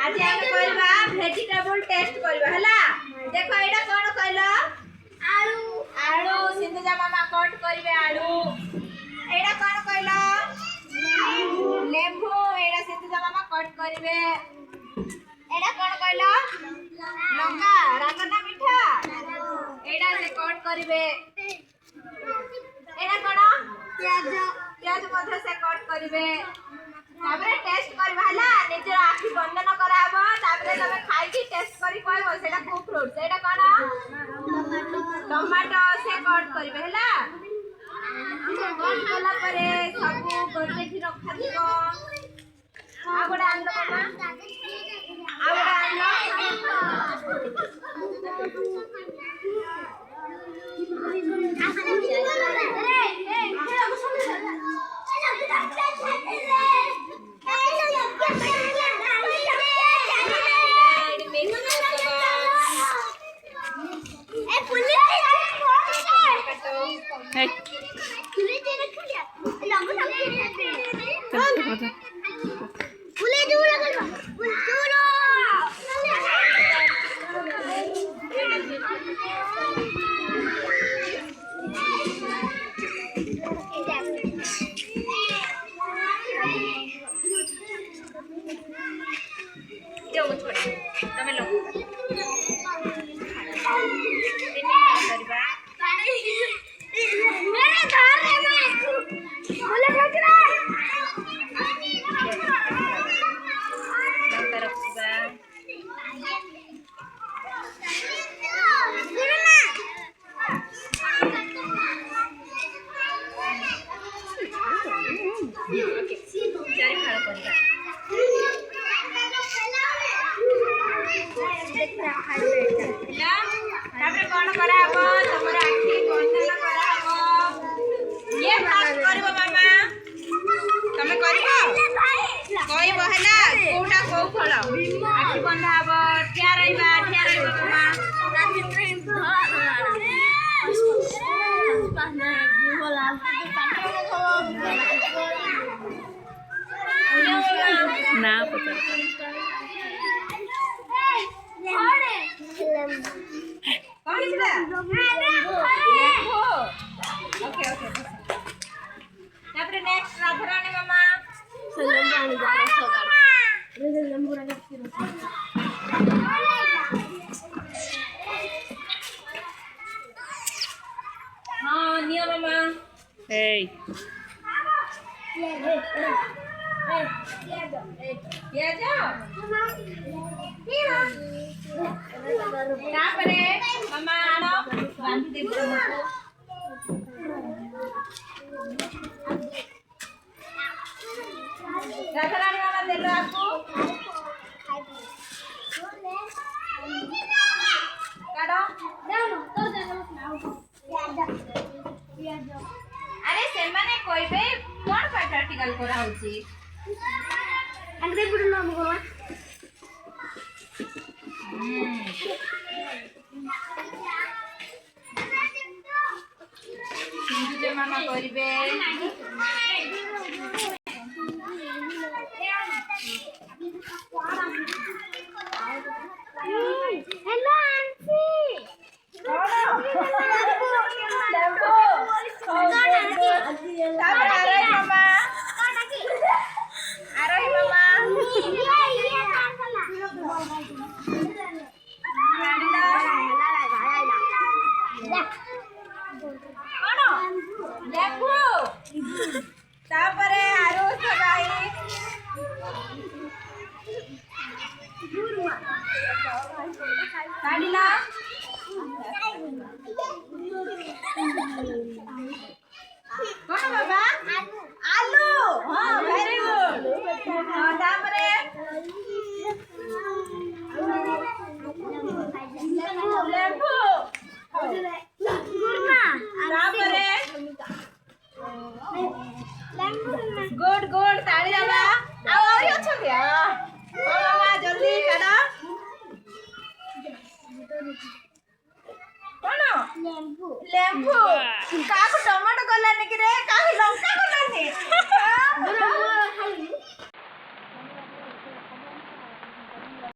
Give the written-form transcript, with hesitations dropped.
आज हम करबा वेजिटेबल टेस्ट करबा हला। देखो एडा कोन कहलो आलू आलू सिंधुजा मामा कट करबे आलू। एडा कोन कहलो लेम्बू एडा सिंधुजा मामा कट करबे। एडा कोन कहलो लंका रागना मीठा एडा से कट करबे। एडा कोन प्याज प्याज मध्ये से कट करबे। ताबरे टेस्ट करबा हला निजर आखि बंद न कराबो। ताबरे तमे खाइ की टेस्ट करी कहबो सेटा को फ्रूट सेटा कोन टमाटो से कट करबे हला। कट कला परे सब गोटे थी रखा दिबो। आगोडा आनलो मामा आगोडा आनलो ना पता ओके ओके तापर नेक्स्ट राधारानी मामा सलंबानी जा सगाड़ रे लंबूरा का हां निया मामा ए तापरे मामा आनो बांधी दे राधारानी मामा दे लो आपको काढो तो देनो अरे से माने कोइबे कोन प्रैक्टिकल करा होची अंदर गुड नाम गोवा सिंधुजे मामा करिबे हेलो आंटी गुड गुड ताली दाबा और अछंती मामा जल्दी काढा कोन लेम्बू लेम्बू काको टमाटो गलानी कि रे काहे लंका गलानी